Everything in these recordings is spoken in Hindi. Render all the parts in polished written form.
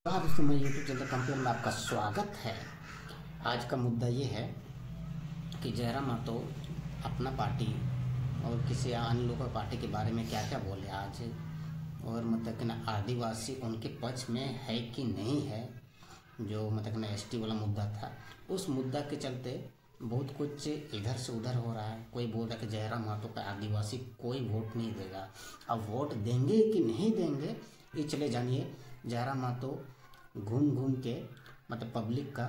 आप दोस्तों मैं यूट्यूब चैनल कंप्यूटर में आपका स्वागत है। आज का मुद्दा ये है कि जयराम महतो अपना पार्टी और किसी अन्य लोगों की पार्टी के बारे में क्या क्या बोले आज, और मतलब कि ना आदिवासी उनके पक्ष में है कि नहीं है। जो मतलब कि ना एसटी वाला मुद्दा था, उस मुद्दा के चलते बहुत कुछ इधर से उधर हो रहा है। कोई बोल रहा है कि जयराम महतो का आदिवासी कोई वोट नहीं देगा। अब वोट देंगे कि नहीं देंगे ये चले जानिए। जयराम महतो घूम घूम के मतलब पब्लिक का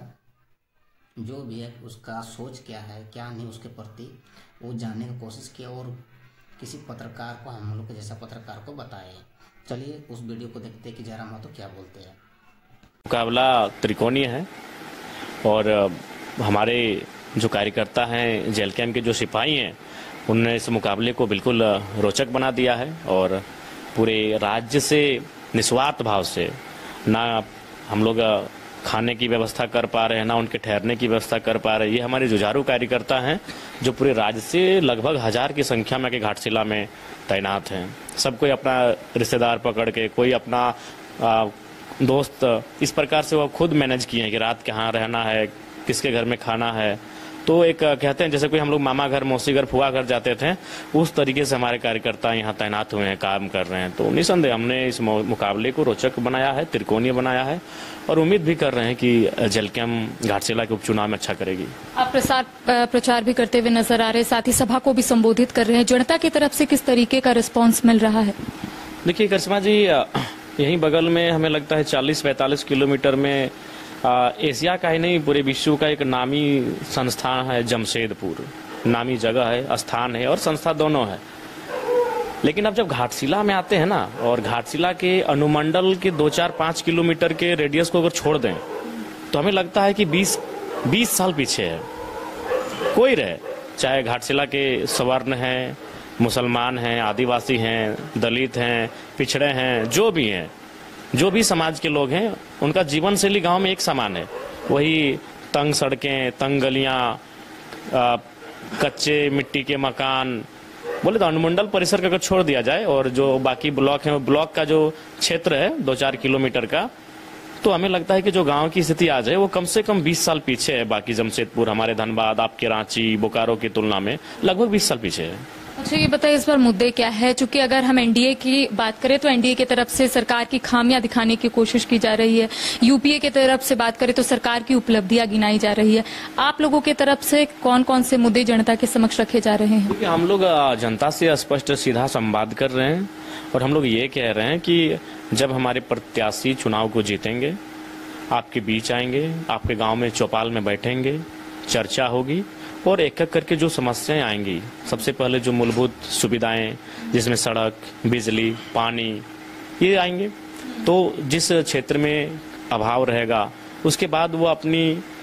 जो भी है उसका सोच क्या है क्या नहीं उसके प्रति वो जानने की कोशिश किया, और किसी पत्रकार को, हम लोग के जैसा पत्रकार को बताए। चलिए उस वीडियो को देखते हैं कि जयराम महतो क्या बोलते हैं। मुकाबला त्रिकोणीय है और हमारे जो कार्यकर्ता हैं, जेल कैंप के जो सिपाही हैं, उन्होंने इस मुकाबले को बिल्कुल रोचक बना दिया है। और पूरे राज्य से निस्वार्थ भाव से ना हम लोग खाने की व्यवस्था कर पा रहे हैं, ना उनके ठहरने की व्यवस्था कर पा रहे हैं। ये हमारे जुझारू कार्यकर्ता हैं जो पूरे राज्य से लगभग 1000 की संख्या में के घाटशिला में तैनात हैं। सब कोई अपना रिश्तेदार पकड़ के, कोई अपना दोस्त, इस प्रकार से वो खुद मैनेज किए हैं कि रात कहाँ रहना है, किसके घर में खाना है। तो एक कहते हैं जैसे कोई हम लोग मामा घर, मौसी घर, फुआ घर जाते थे, उस तरीके से हमारे कार्यकर्ता यहाँ तैनात हुए हैं, काम कर रहे हैं। तो निसंदेह हमने इस मुकाबले को रोचक बनाया है, त्रिकोणीय बनाया है, और उम्मीद भी कर रहे हैं कि जेल कैंप घाटशिला के उपचुनाव में अच्छा करेगी। आप प्रचार भी करते हुए नजर आ रहे हैं, साथ ही सभा को भी संबोधित कर रहे हैं। जनता की तरफ से किस तरीके का रिस्पॉन्स मिल रहा है? देखिए करिश्मा जी, यहीं बगल में हमें लगता है 40-45 किलोमीटर में एशिया का ही नहीं पूरे विश्व का एक नामी संस्थान है जमशेदपुर। नामी जगह है, स्थान है और संस्था दोनों है। लेकिन अब जब घाटशिला में आते हैं ना, और घाटशिला के अनुमंडल के 2-4-5 किलोमीटर के रेडियस को अगर छोड़ दें तो हमें लगता है कि 20 साल पीछे है। कोई रहे, चाहे घाटशिला के सवर्ण हैं, मुसलमान हैं, आदिवासी हैं, दलित हैं, पिछड़े हैं, जो भी हैं, जो भी समाज के लोग हैं, उनका जीवन शैली गांव में एक समान है। वही तंग सड़कें, तंग गलियां, कच्चे मिट्टी के मकान, बोले तो अनुमंडल परिसर का अगर छोड़ दिया जाए और जो बाकी ब्लॉक है, ब्लॉक का जो क्षेत्र है 2-4 किलोमीटर का, तो हमें लगता है कि जो गांव की स्थिति आज है वो कम से कम 20 साल पीछे है। बाकी जमशेदपुर, हमारे धनबाद, आपके रांची, बोकारो की तुलना में लगभग 20 साल पीछे है। अच्छा ये बताइए इस बार मुद्दे क्या है? चूंकि अगर हम एनडीए की बात करें तो एनडीए की तरफ से सरकार की खामियां दिखाने की कोशिश की जा रही है, यूपीए की तरफ से बात करें तो सरकार की उपलब्धियां गिनाई जा रही है। आप लोगों की तरफ से कौन कौन से मुद्दे जनता के समक्ष रखे जा रहे हैं? हम लोग जनता से स्पष्ट सीधा संवाद कर रहे हैं, और हम लोग ये कह रहे हैं कि जब हमारे प्रत्याशी चुनाव को जीतेंगे, आपके बीच आएंगे, आपके गाँव में चौपाल में बैठेंगे, चर्चा होगी, और एक एक करके जो समस्याएं आएंगी, सबसे पहले जो मूलभूत सुविधाएं जिसमें सड़क, बिजली, पानी, ये आएंगे। तो जिस क्षेत्र में अभाव रहेगा उसके बाद वो अपनी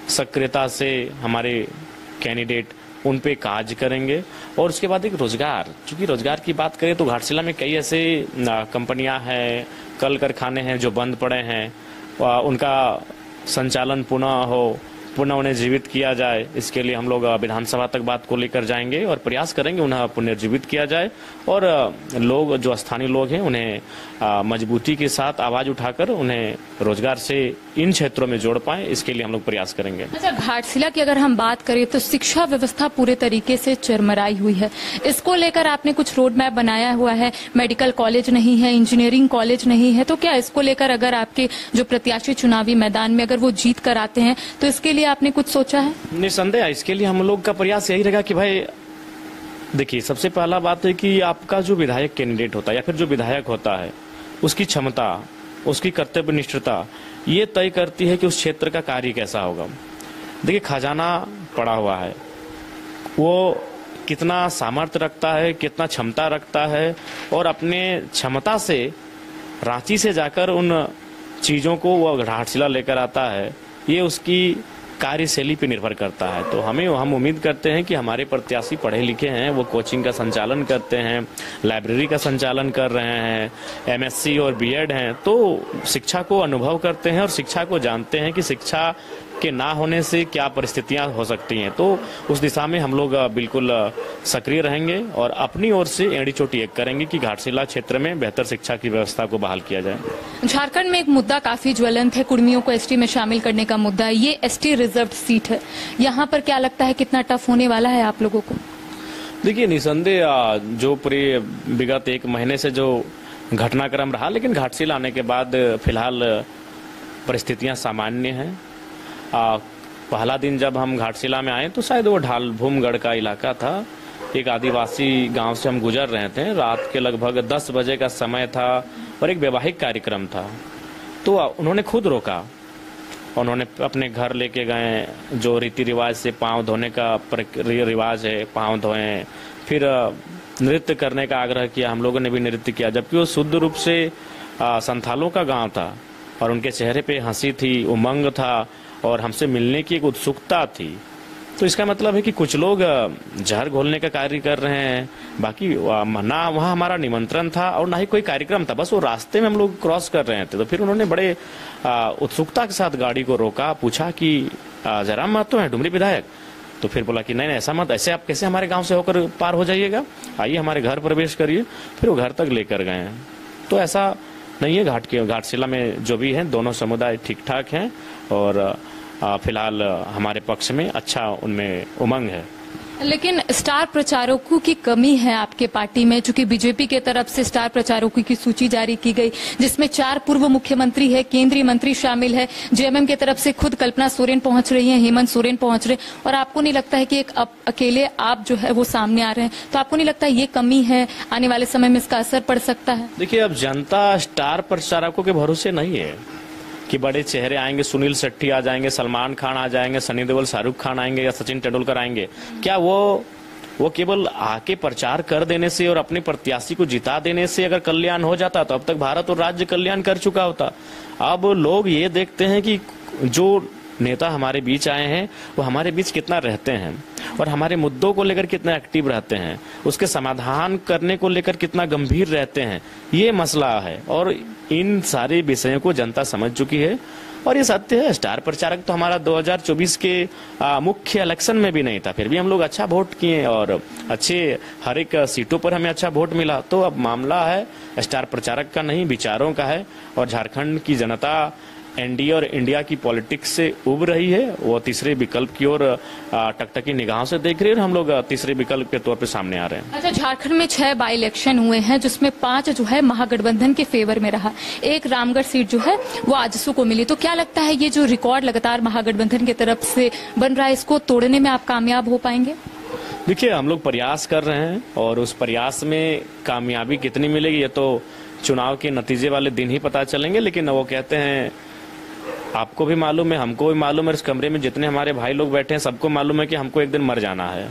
सक्रियता से हमारे कैंडिडेट उन पे कार्य करेंगे। और उसके बाद एक रोजगार, चूंकि रोजगार की बात करें तो घाटशिला में कई ऐसे कंपनियां हैं, कल कारखाने हैं जो बंद पड़े हैं, उनका संचालन पुनः उन्हें जीवित किया जाए। इसके लिए हम लोग विधानसभा तक बात को लेकर जाएंगे और प्रयास करेंगे उन्हें पुनर्जीवित किया जाए, और लोग जो स्थानीय लोग हैं उन्हें मजबूती के साथ आवाज उठाकर उन्हें रोजगार से इन क्षेत्रों में जोड़ पाएं, इसके लिए हम लोग प्रयास करेंगे। अच्छा, घाटशिला की अगर हम बात करें तो शिक्षा व्यवस्था पूरे तरीके से चरमराई हुई है। इसको लेकर आपने कुछ रोड मैप बनाया हुआ है? मेडिकल कॉलेज नहीं है, इंजीनियरिंग कॉलेज नहीं है, तो क्या इसको लेकर अगर आपके जो प्रत्याशी चुनावी मैदान में अगर वो जीत कर आते हैं तो इसके लिए आपने कुछ सोचा है? निसंदेह इसके लिए हम लोग का प्रयास यही रहेगा कि भाई देखिए, सबसे पहला बात है कि आपका जो विधायक कैंडिडेट होता है या फिर जो विधायक होता है, उसकी क्षमता, उसकी कर्तव्यनिष्ठता ये तय करती है कि उस क्षेत्र का कार्य कैसा होगा। देखिए, खजाना पड़ा हुआ है, वो कितना सामर्थ्य रखता है, कितना क्षमता रखता है, और अपने क्षमता से रांची से जाकर उन चीजों को वो घाटशिला लेकर आता है, ये उसकी कार्यशैली पे निर्भर करता है। तो हम उम्मीद करते हैं कि हमारे प्रत्याशी पढ़े लिखे हैं, वो कोचिंग का संचालन करते हैं, लाइब्रेरी का संचालन कर रहे हैं, एमएससी और बीएड हैं, तो शिक्षा को अनुभव करते हैं और शिक्षा को जानते हैं कि शिक्षा के ना होने से क्या परिस्थितियां हो सकती हैं। तो उस दिशा में हम लोग बिल्कुल सक्रिय रहेंगे और अपनी ओर से एड़ी चोटी एक करेंगे कि घाटशिला क्षेत्र में बेहतर शिक्षा की व्यवस्था को बहाल किया जाए। झारखंड में एक मुद्दा काफी ज्वलंत है, कुर्मियों को एसटी में शामिल करने का मुद्दा है। ये एसटी रिजर्व्ड सीट है, यहाँ पर क्या लगता है कितना टफ होने वाला है आप लोगों को? देखिए, निसंदेह जो पूरे विगत एक महीने से जो घटनाक्रम रहा, लेकिन घाटशिला आने के बाद फिलहाल परिस्थितियां सामान्य हैं। पहला दिन जब हम घाटशिला में आए तो शायद वो ढालभूमगढ़ का इलाका था। एक आदिवासी गांव से हम गुजर रहे थे, रात के लगभग 10 बजे का समय था और एक वैवाहिक कार्यक्रम था। तो उन्होंने खुद रोका, उन्होंने अपने घर लेके गए, जो रीति रिवाज से पांव धोने का रिवाज है, पांव धोए, फिर नृत्य करने का आग्रह किया। हम लोगों ने भी नृत्य किया, जबकि वो शुद्ध रूप से संथालों का गांव था और उनके चेहरे पे हंसी थी, उमंग था और हमसे मिलने की एक उत्सुकता थी। तो इसका मतलब है कि कुछ लोग जहर घोलने का कार्य कर रहे हैं। बाकी ना वहाँ हमारा निमंत्रण था और ना ही कोई कार्यक्रम था, बस वो रास्ते में हम लोग क्रॉस कर रहे थे। तो फिर उन्होंने बड़े उत्सुकता के साथ गाड़ी को रोका, पूछा कि जयराम महतो हैं, डुमरी विधायक? तो फिर बोला कि नहीं ऐसा मत, ऐसे आप कैसे हमारे गांव से होकर पार हो जाइएगा, आइए हमारे घर प्रवेश करिए। फिर वो घर तक लेकर गए। तो ऐसा नहीं है, घाटशिला में जो भी है दोनों समुदाय ठीक ठाक हैं और फिलहाल हमारे पक्ष में अच्छा उनमें उमंग है। लेकिन स्टार प्रचारकों की कमी है आपके पार्टी में, चूंकि बीजेपी के तरफ से स्टार प्रचारकों की सूची जारी की गई, जिसमें 4 पूर्व मुख्यमंत्री है, केंद्रीय मंत्री शामिल है, जेएमएम के तरफ से खुद कल्पना सोरेन पहुंच रही है, हेमंत सोरेन पहुंच रहे, और आपको नहीं लगता है कि एक अकेले आप जो है वो सामने आ रहे हैं? तो आपको नहीं लगता ये कमी है, आने वाले समय में इसका असर पड़ सकता है? देखिए, अब जनता स्टार प्रचारकों के भरोसे नहीं है कि बड़े चेहरे आएंगे, सुनील शेट्टी आ जाएंगे, सलमान खान आ जाएंगे, सनी देओल, शाहरुख खान आएंगे या सचिन तेंदुलकर आएंगे। क्या वो केवल आके प्रचार कर देने से और अपने प्रत्याशी को जिता देने से अगर कल्याण हो जाता तो अब तक भारत और राज्य कल्याण कर चुका होता। अब लोग ये देखते हैं कि जो नेता हमारे बीच आए हैं वो हमारे बीच कितना रहते हैं और हमारे मुद्दों को लेकर कितना एक्टिव रहते हैं, उसके समाधान करने को लेकर कितना गंभीर रहते हैं। ये मसला है और इन सारे विषयों को जनता समझ चुकी है और ये सत्य है। स्टार प्रचारक तो हमारा 2024 के मुख्य इलेक्शन में भी नहीं था, फिर भी हम लोग अच्छा वोट किए और अच्छे हर एक सीटों पर हमें अच्छा वोट मिला। तो अब मामला है स्टार प्रचारक का नहीं, विचारों का है और झारखंड की जनता एनडीए और इंडिया की पॉलिटिक्स से उब रही है। वो तीसरे विकल्प की ओर टकटकी निगाहों से देख रही है और हम लोग तीसरे विकल्प के तौर पे सामने आ रहे हैं। अच्छा, झारखंड में 6 बाई इलेक्शन हुए हैं, जिसमें 5 जो है महागठबंधन के फेवर में रहा, एक रामगढ़ सीट जो है वो आजसू को मिली। तो क्या लगता है ये जो रिकॉर्ड लगातार महागठबंधन की तरफ से बन रहा है, इसको तोड़ने में आप कामयाब हो पाएंगे? देखिए, हम लोग प्रयास कर रहे हैं और उस प्रयास में कामयाबी कितनी मिलेगी ये तो चुनाव के नतीजे वाले दिन ही पता चलेंगे। लेकिन वो कहते हैं, आपको भी मालूम है, हमको भी मालूम है, इस कमरे में जितने हमारे भाई लोग बैठे हैं सबको मालूम है कि हमको एक दिन मर जाना है।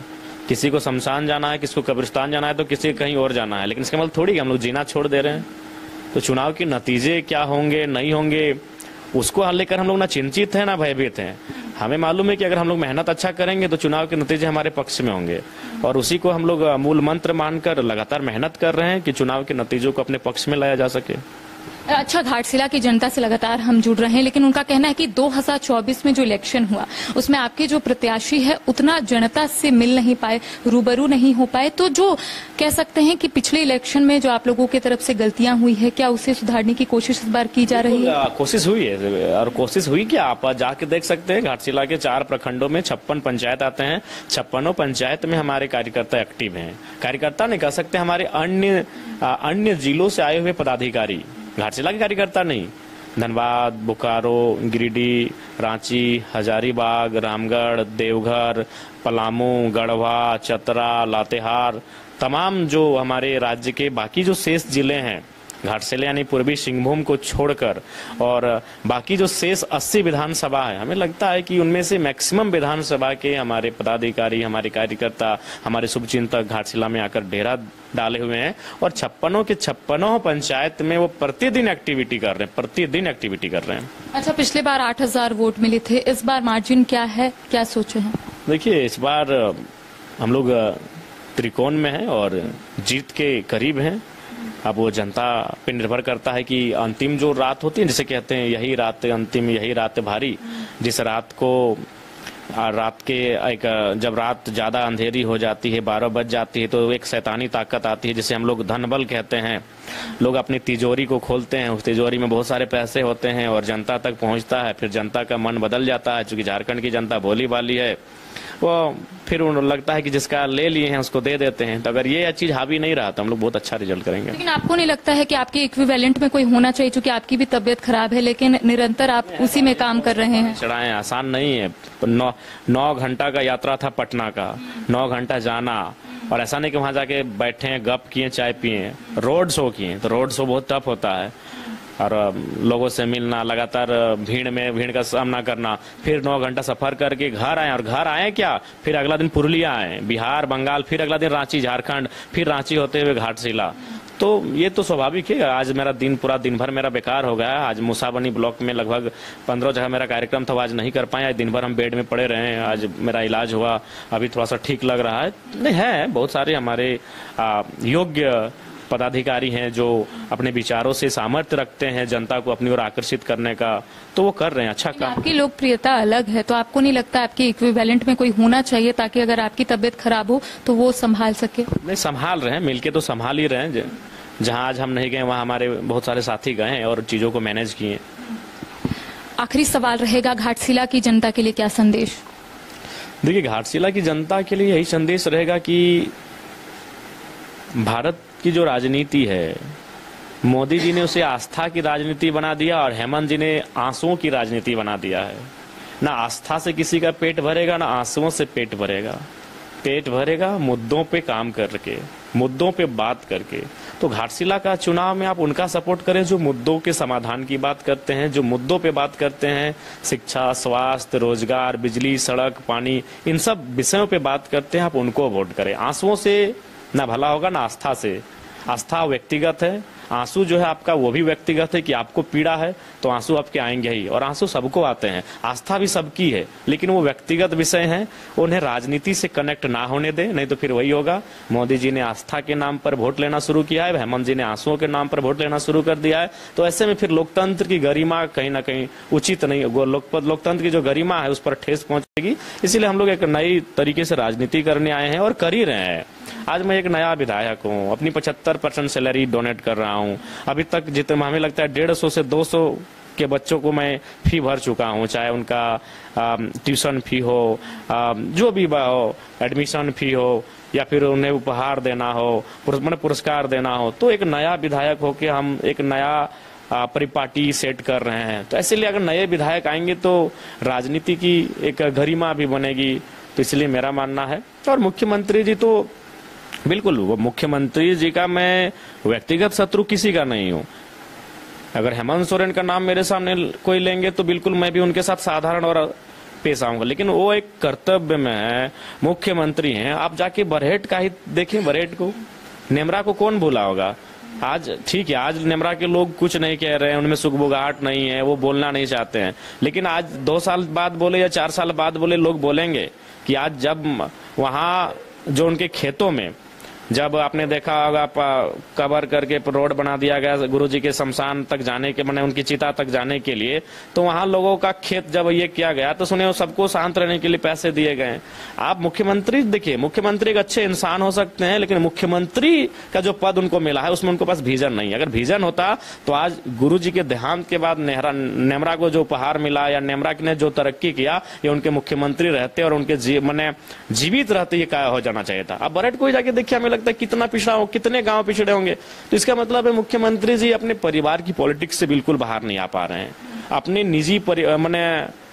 किसी को शमशान जाना है, किसी को कब्रिस्तान जाना है, तो किसी को कहीं और जाना है। लेकिन इसका मतलब थोड़ी कि हम लोग जीना छोड़ दे रहे हैं। तो चुनाव के नतीजे क्या होंगे नहीं होंगे उसको लेकर हम लोग ना चिंतित हैं ना भयभीत हैं। हमें मालूम है कि अगर हम लोग मेहनत अच्छा करेंगे तो चुनाव के नतीजे हमारे पक्ष में होंगे और उसी को हम लोग मूल मंत्र मानकर लगातार मेहनत कर रहे हैं कि चुनाव के नतीजों को अपने पक्ष में लाया जा सके। अच्छा, घाटशिला की जनता से लगातार हम जुड़ रहे हैं, लेकिन उनका कहना है कि 2024 में जो इलेक्शन हुआ उसमें आपके जो प्रत्याशी है उतना जनता से मिल नहीं पाए, रूबरू नहीं हो पाए। तो जो कह सकते हैं कि पिछले इलेक्शन में जो आप लोगों की तरफ से गलतियां हुई है, क्या उसे सुधारने की कोशिश इस बार की जा रही है? कोशिश हुई है और कोशिश हुई क्या, आप जाके देख सकते हैं। घाटशिला के 4 प्रखंडों में 56 पंचायत आते हैं, 56 पंचायत में हमारे कार्यकर्ता एक्टिव हैं। कार्यकर्ता नहीं कह सकते, हमारे अन्य जिलों से आए हुए पदाधिकारी, घाटशिला के कार्यकर्ता नहीं। धनबाद, बोकारो, गिरिडीह, रांची, हजारीबाग, रामगढ़, देवघर, पलामू, गढ़वा, चतरा, लातेहार, तमाम जो हमारे राज्य के बाकी जो शेष जिले हैं घाटशिला यानी पूर्वी सिंहभूम को छोड़कर और बाकी जो शेष 80 विधानसभा है, हमें लगता है कि उनमें से मैक्सिमम विधानसभा के हमारे पदाधिकारी, हमारे कार्यकर्ता, हमारे शुभचिंतक घाटशिला में आकर डेरा डाले हुए हैं और 56 के 56 पंचायत में वो प्रतिदिन एक्टिविटी कर रहे हैं। अच्छा, पिछले बार 8000 वोट मिले थे, इस बार मार्जिन क्या है, क्या सोचे हैं? देखिए, इस बार हम लोग त्रिकोण में हैं और जीत के करीब हैं अब वो जनता पे निर्भर करता है कि अंतिम जो रात होती है, जिसे कहते हैं यही रात अंतिम, यही रात भारी, जिस रात को रात के एक जब रात ज्यादा अंधेरी हो जाती है, 12 बज जाती है, तो एक शैतानी ताकत आती है जिसे हम लोग धन बल कहते हैं। लोग अपनी तिजोरी को खोलते हैं, उस तिजोरी में बहुत सारे पैसे होते हैं और जनता तक पहुंचता है। फिर जनता का मन बदल जाता है, क्योंकि झारखंड की जनता भोली भाली है, वो फिर उन्हें लगता है कि जिसका ले लिए हैं उसको दे देते हैं। तो अगर ये चीज हावी नहीं रहा तो हम लोग बहुत अच्छा रिजल्ट करेंगे। लेकिन आपको नहीं लगता है कि आपके इक्विवेलेंट में कोई होना चाहिए, क्योंकि आपकी भी तबीयत खराब है लेकिन निरंतर आप उसी में काम कर रहे हैं? चढ़ाएं आसान नहीं है। 9 घंटा का यात्रा था पटना का, 9 घंटा जाना, और ऐसा नहीं कि वहां जाके बैठे गप किए चाय पिए, रोड शो किए। तो रोड शो बहुत टफ होता है और लोगों से मिलना, लगातार भीड़ का सामना करना, फिर 9 घंटा सफर करके घर आए। और घर आए क्या, फिर अगला दिन पुरुलिया आए, बिहार बंगाल, फिर अगला दिन रांची झारखंड, फिर रांची होते हुए घाटशिला। तो ये तो स्वाभाविक है। आज मेरा पूरा दिन भर मेरा बेकार हो गया। आज मुसाबनी ब्लॉक में लगभग 15 जगह मेरा कार्यक्रम था, आज नहीं कर पाए। आज दिन भर हम बेड में पड़े रहे हैं। आज मेरा इलाज हुआ, अभी थोड़ा सा ठीक लग रहा है। नहीं है, बहुत सारे हमारे योग्य पदाधिकारी हैं जो अपने विचारों से सामर्थ्य रखते हैं जनता को अपनी ओर आकर्षित करने का, तो वो कर रहे हैं अच्छा काम। आपकी लोकप्रियता अलग है, तो आपको नहीं लगता आपके इक्विवेलेंट में कोई होना चाहिए ताकि अगर आपकी तबीयत खराब हो तो वो संभाल सके? नहीं, संभाल रहे हैं, मिलके तो संभाल ही रहे हैं। जहां आज हम नहीं गए वहां हमारे बहुत सारे साथी गए हैं और चीजों को मैनेज किए। आखिरी सवाल रहेगा, घाटशिला की जनता के लिए क्या संदेश? देखिए, घाटशिला की जनता के लिए यही संदेश रहेगा कि भारत की जो राजनीति है, मोदी जी ने उसे आस्था की राजनीति बना दिया और हेमंत जी ने आंसुओं की राजनीति बना दिया है। ना आस्था से किसी का पेट भरेगा, ना आंसुओं से पेट भरेगा। पेट भरेगा मुद्दों पे काम करके, मुद्दों पे बात करके। तो घाटशिला का चुनाव में आप उनका सपोर्ट करें जो मुद्दों के समाधान की बात करते हैं, जो मुद्दों पे बात करते हैं, शिक्षा, स्वास्थ्य, रोजगार, बिजली, सड़क, पानी, इन सब विषयों पे बात करते हैं, आप उनको वोट करें। आंसुओं से ना भला होगा ना आस्था से। आस्था व्यक्तिगत है, आंसू जो है आपका वो भी व्यक्तिगत है कि आपको पीड़ा है तो आंसू आपके आएंगे ही, और आंसू सबको आते हैं। आस्था भी सबकी है, लेकिन वो व्यक्तिगत विषय हैं, उन्हें राजनीति से कनेक्ट ना होने दे, नहीं तो फिर वही होगा। मोदी जी ने आस्था के नाम पर वोट लेना शुरू किया है, हेमंत जी ने आंसुओं के नाम पर वोट लेना शुरू कर दिया है। तो ऐसे में फिर लोकतंत्र की गरिमा कहीं ना कहीं उचित नहीं, लोकतंत्र की जो गरिमा है उस पर ठेस पहुंचेगी। इसीलिए हम लोग एक नई तरीके से राजनीति करने आए हैं और कर ही रहे हैं। आज मैं एक नया विधायक हूँ, अपनी 75% सैलरी डोनेट कर रहा हूँ। अभी तक जितने हमें लगता है 150 से 200 के बच्चों को मैं फी भर चुका हूँ, चाहे उनका ट्यूशन फी हो, जो भी हो, एडमिशन फी हो, या फिर उन्हें उपहार देना हो, पुरस्कार देना हो। तो एक नया विधायक होके हम एक नया परिपाटी सेट कर रहे हैं। तो इसलिए अगर नए विधायक आएंगे तो राजनीति की एक गरिमा भी बनेगी। तो इसलिए मेरा मानना है, और मुख्यमंत्री जी तो बिल्कुल, वो मुख्यमंत्री जी का मैं व्यक्तिगत शत्रु किसी का नहीं हूँ। अगर हेमंत सोरेन का नाम मेरे सामने कोई लेंगे तो बिल्कुल मैं भी उनके साथ साधारण और पेश आऊंगा, लेकिन वो एक कर्तव्य में है, मुख्यमंत्री हैं। आप जाके बरहेट का ही देखें, बरहेट को, नेमरा को कौन भूला होगा। आज ठीक है, आज नेमरा के लोग कुछ नहीं कह रहे हैं, उनमें सुखबुगाहट नहीं है, वो बोलना नहीं चाहते हैं, लेकिन आज 2 साल बाद बोले या 4 साल बाद बोले, लोग बोलेंगे कि आज जब वहां जो उनके खेतों में जब आपने देखा होगा कवर करके रोड बना दिया गया गुरुजी के शमशान तक जाने के, मैंने उनकी चिता तक जाने के लिए, तो वहां लोगों का खेत जब ये किया गया तो सुने सबको शांत रहने के लिए पैसे दिए गए। आप मुख्यमंत्री देखिए, मुख्यमंत्री एक अच्छे इंसान हो सकते हैं, लेकिन मुख्यमंत्री का जो पद उनको मिला है उसमें उनके पास विजन नहीं है। अगर विजन होता तो आज गुरुजी के देहांत के बाद नेमरा को जो उपहार मिला या नेमरा ने जो तरक्की किया, ये उनके मुख्यमंत्री रहते और उनके जीवित रहते ये क्या हो जाना चाहिए था। अब बरेट को जाके देखिए, हमें लगता है कितना पिछड़ा हो, कितने गांव पिछड़े होंगे। तो इसका मतलब है मुख्यमंत्री जी अपने परिवार की पॉलिटिक्स से बिल्कुल बाहर नहीं आ पा रहे हैं, अपने निजी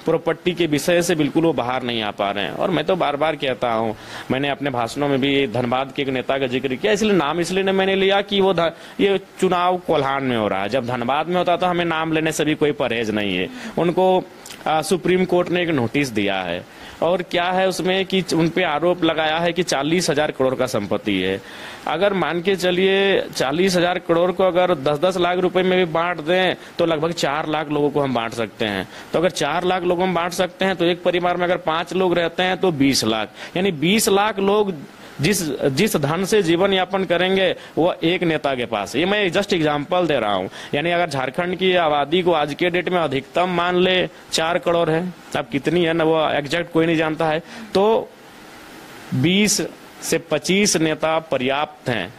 प्रॉपर्टी के विषय से बिल्कुल वो बाहर नहीं आ पा रहे हैं। और मैं तो बार बार कहता हूं, मैंने अपने भाषणों में भी धनबाद के एक नेता का जिक्र किया, इसलिए नाम इसलिए मैंने लिया कि वो ये चुनाव कोल्हान में हो रहा है। जब धनबाद में होता तो हमें नाम लेने से भी कोई परहेज नहीं है। उनको सुप्रीम कोर्ट ने एक नोटिस दिया है, और क्या है उसमें कि उन पे आरोप लगाया है कि 40,000 करोड़ का संपत्ति है। अगर मान के चलिए 40,000 करोड़ को अगर 10-10 लाख रुपए में भी बांट दें तो लगभग 4 लाख लोगों को हम बांट सकते हैं। तो अगर 4 लाख लोगों हम बांट सकते हैं तो एक परिवार में अगर 5 लोग रहते हैं तो 20 लाख, यानी 20 लाख लोग जिस धन से जीवन यापन करेंगे वो एक नेता के पास। ये मैं जस्ट एग्जांपल दे रहा हूं। यानी अगर झारखंड की आबादी को आज के डेट में अधिकतम मान ले 4 करोड़ है, अब कितनी है ना वो एग्जैक्ट कोई नहीं जानता है, तो 20 से 25 नेता पर्याप्त हैं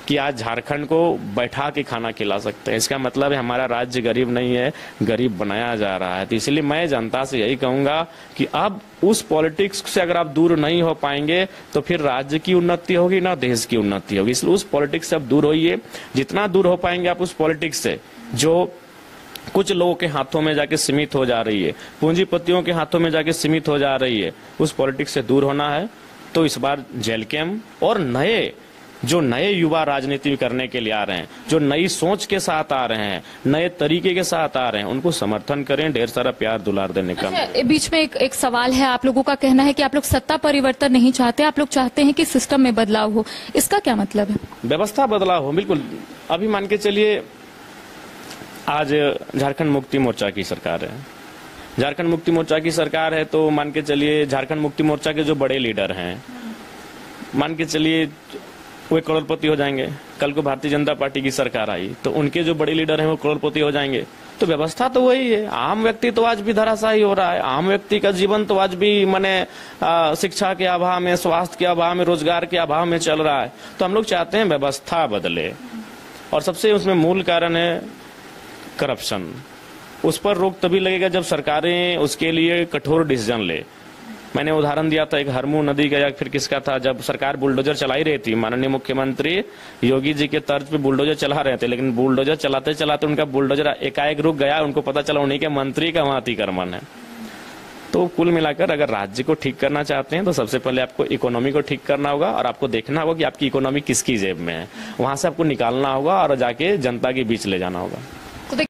कि आज झारखंड को बैठा के खाना खिला सकते हैं। इसका मतलब है हमारा राज्य गरीब नहीं है, गरीब बनाया जा रहा है। तो इसलिए मैं जनता से यही कहूंगा कि अब उस पॉलिटिक्स से अगर आप दूर नहीं हो पाएंगे तो फिर राज्य की उन्नति होगी ना देश की उन्नति होगी। इसलिए उस पॉलिटिक्स से आप दूर होइए। जितना दूर हो पाएंगे आप उस पॉलिटिक्स से जो कुछ लोगों के हाथों में जाके सीमित हो जा रही है, पूंजीपतियों के हाथों में जाके सीमित हो जा रही है, उस पॉलिटिक्स से दूर होना है। तो इस बार जेल कैंप और जो नए युवा राजनीति करने के लिए आ रहे हैं, जो नई सोच के साथ आ रहे हैं, नए तरीके के साथ आ रहे हैं, उनको समर्थन करें, ढेर सारा प्यार दुलार देने का। बीच में एक सवाल है, आप लोगों का कहना है कि आप लोग सत्ता परिवर्तन नहीं चाहते, आप लोग चाहते हैं कि सिस्टम में बदलाव हो। इसका क्या मतलब है? व्यवस्था बदलाव हो, बिल्कुल। अभी मान के चलिए आज झारखंड मुक्ति मोर्चा की सरकार है, झारखंड मुक्ति मोर्चा की सरकार है, तो मान के चलिए झारखंड मुक्ति मोर्चा के जो बड़े लीडर हैं, मान के चलिए वो करोड़पति हो जाएंगे। कल को भारतीय जनता पार्टी की सरकार आई तो उनके जो बड़े लीडर हैं वो करोड़पति हो जाएंगे। तो व्यवस्था तो वही है। आम व्यक्ति तो आज भी धराशायी हो रहा है। आम व्यक्ति का जीवन तो आज भी माने शिक्षा के अभाव में, स्वास्थ्य के अभाव में, रोजगार के अभाव में चल रहा है। तो हम लोग चाहते हैं व्यवस्था बदले, और सबसे उसमें मूल कारण है करप्शन। उस पर रोक तभी लगेगा जब सरकारें उसके लिए कठोर डिसीजन ले। मैंने उदाहरण दिया था एक हरमू नदी का या फिर किसका था, जब सरकार बुलडोजर चला ही रही थी, माननीय मुख्यमंत्री योगी जी के तर्ज पे बुलडोजर चला रहे थे, लेकिन बुलडोजर चलाते चलाते उनका बुलडोजर एकाएक रुक गया। उनको पता चला उन्हीं के मंत्री का वहां अतिक्रमण है। तो कुल मिलाकर अगर राज्य को ठीक करना चाहते हैं तो सबसे पहले आपको इकोनॉमी को ठीक करना होगा, और आपको देखना होगा कि आपकी इकोनॉमी किसकी जेब में है, वहां से आपको निकालना होगा और जाके जनता के बीच ले जाना होगा।